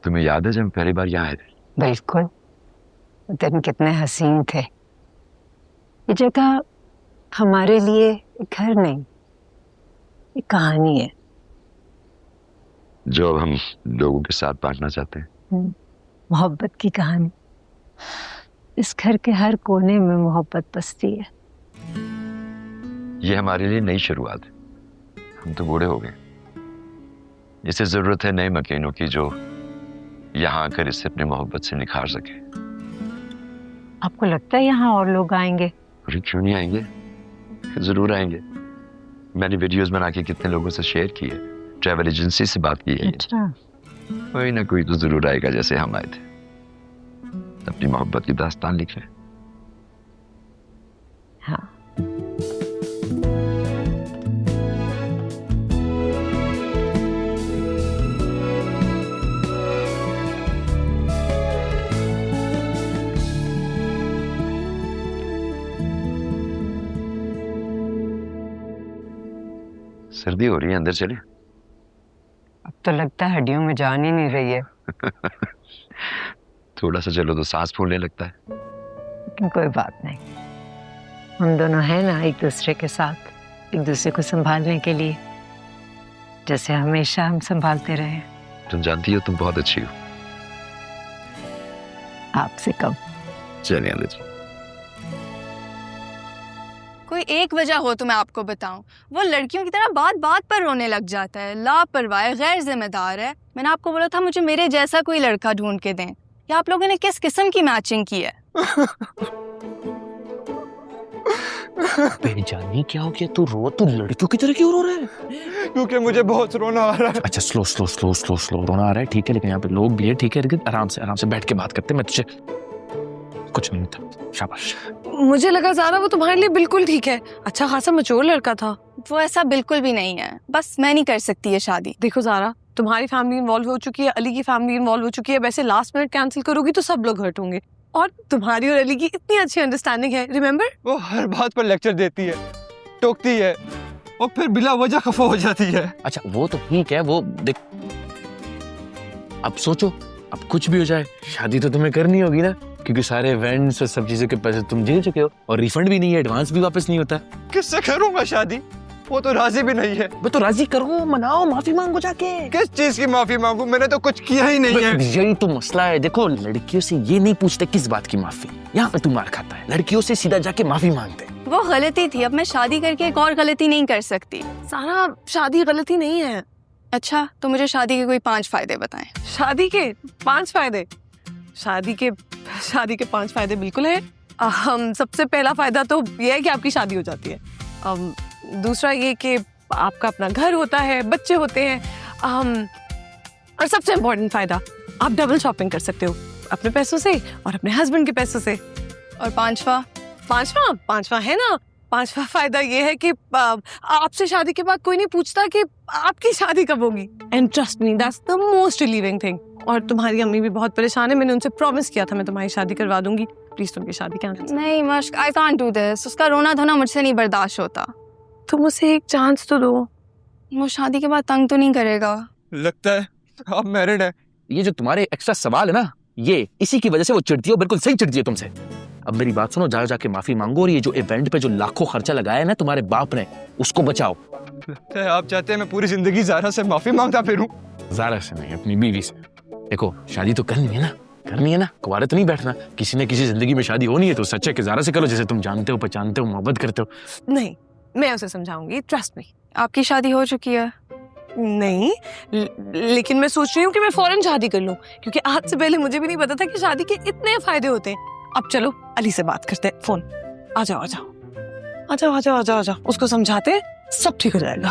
तुम्हें याद है जब हम पहली बार यहाँ आए थे? बिल्कुल। वो दिन कितने हसीन थे। ये जगह हमारे लिए एक घर नहीं, एक कहानी है जो अब हम लोगों के साथ बांटना चाहते हैं। मोहब्बत की कहानी। इस घर के हर कोने में मोहब्बत बसती है। ये हमारे लिए नई शुरुआत है। हम तो बूढ़े हो गए। इसे जरूरत है नए मकीनों की जो यहाँ आकर इसे अपनी मोहब्बत से निखार सके। आपको लगता है यहाँ और लोग आएंगे? अरे क्यों नहीं आएंगे, जरूर आएंगे। मैंने वीडियोस बना के कितने लोगों से शेयर की है, ट्रैवल एजेंसी से बात की है। अच्छा। कोई ना कोई तो जरूर आएगा जैसे हम आए थे, अपनी मोहब्बत की दास्तान लिखने। हाँ। सर्दी हो रही है, अंदर चले। अब तो लगता है हड्डियों में जान ही नहीं रही है। थोड़ा सा चलो तो सांस फूलने लगता है। लेकिन कोई बात नहीं, हम दोनों हैं ना एक दूसरे के साथ, एक दूसरे को संभालने के लिए, जैसे हमेशा हम संभालते रहे। तुम जानती हो तुम बहुत अच्छी हो। आपसे कम। चलिए अंदर चलो। कोई एक वजह हो तो मैं आपको बताऊं, वो लड़कियों की तरह बात बात पर रोने लग जाता है, लापरवाह है, गैर जिम्मेदार है। मैंने आपको बोला था मुझे मेरे जैसा कोई लड़का ढूंढ के दें। या आप लोगों ने किस किस्म की मैचिंग की है? बेजानी क्या हो गया? तू लड़कियों की तरह क्यों रो रहा है? क्योंकि मुझे बहुत रोना आ रहा है। अच्छा स्लो रोना आ रहा है, ठीक है, लेकिन यहाँ पे लोग भी है, ठीक है, लेकिन आराम से बैठ के बात करते। मैं तुझे कुछ नहीं था। शाबाश। मुझे लगा ज़ारा वो तुम्हारे लिए बिल्कुल ठीक है, अच्छा खासा मैच्योर लड़का था। वो ऐसा बिल्कुल भी नहीं है, बस मैं नहीं कर सकती ये शादी। देखो ज़ारा, तुम्हारी फैमिली इन्वॉल्व हो चुकी है, अली की फैमिली इन्वॉल्व हो चुकी है, वैसे लास्ट मिनट कैंसिल करोगी तो सब लोग हर्ट होंगे। और तुम्हारी और अली की इतनी अच्छी अंडरस्टैंडिंग है, रिमेम्बर? वो हर बात पर लेक्चर देती है, टोकती है और फिर बिला वजह खफा हो जाती है। अच्छा वो तो ठीक है, वो देख, अब सोचो, अब कुछ भी हो जाए शादी तो तुम्हें करनी होगी ना, क्योंकि सारे इवेंट्स और सब चीजों के पैसे तुम झेल चुके हो और रिफंड भी नहीं है, एडवांस भी वापस नहीं होता। किससे करूंगा शादी? वो तो राजी भी नहीं है। वो तो राजी करो, मनाओ, माफी मांगो जाके। किस चीज की माफी मांगू? मैंने तो कुछ किया ही नहीं है। यही तो मसला है। देखो, लड़कियों से ये नहीं पूछते किस बात की माफी, यहाँ पे तू मार खाता है। लड़कियों से सीधा जाके माफी मांगते। वो गलती थी, अब मैं शादी करके एक और गलती नहीं कर सकती। ज़ारा, शादी गलती नहीं है। अच्छा तो मुझे शादी के कोई 5 फायदे बताएं। शादी के 5 फायदे? शादी के 5 फायदे बिल्कुल है। सबसे पहला फायदा तो ये है कि आपकी शादी हो जाती है। दूसरा ये कि आपका अपना घर होता है, बच्चे होते हैं। और सबसे इम्पोर्टेंट फायदा, आप डबल शॉपिंग कर सकते हो, अपने पैसों से और अपने हस्बैंड के पैसों से। और पांचवा है ना, पांचवा फायदा ये है कि आपसे शादी के बाद कोई नहीं पूछता कि आपकी शादी कब होगी। And trust me, that's the most relieving thing. और तुम्हारी अम्मी भी बहुत परेशान है, मैंने उनसे प्रॉमिस किया था मैं तुम्हारी शादी करवा दूंगी। प्लीज तुम की शादी कैंसिल। नहीं मश्क, आई कांट डू दिस। उसका रोना धोना मुझसे नहीं बर्दाश्त होता। तुम उसे एक चांस तो दो। वो शादी के बाद तंग तो नहीं करेगा? लगता है आप मैरिड है। ये जो तुम्हारे एक्स्ट्रा सवाल है ना, ये इसी की वजह से वो चिढ़ती है, बिल्कुल सही चिढ़ती है तुमसे। अब मेरी बात सुनो, जाके माफी मांगो और ये जो इवेंट पे जो लाखों खर्चा लगाया है ना तुम्हारे बाप ने, उसको बचाओ। लगता है आप चाहते हैं मैं पूरी जिंदगी ज़ारा से माफी मांगता फिरूं। ज़ारा से नहीं, अपनी बीवी से। देखो शादी तो करनी है ना, कुंवारे तो नहीं बैठना। किसी न किसी जिंदगी में शादी होनी है तो सच्चे के ज़ारा से करो, जैसे तुम जानते हो, पहचानते हो, मोहब्बत करते हो। नहीं, मैं उसे समझाऊंगी, ट्रस्ट मी। आपकी शादी हो चुकी है? नहीं, लेकिन मैं सोच रही हूँ कि मैं फौरन शादी कर लूं, क्योंकि आज से पहले मुझे भी नहीं पता था कि शादी के इतने फायदे होते हैं। अब चलो अली से बात करते हैं, फोन। आ जाओ, उसको समझाते, सब ठीक हो जाएगा।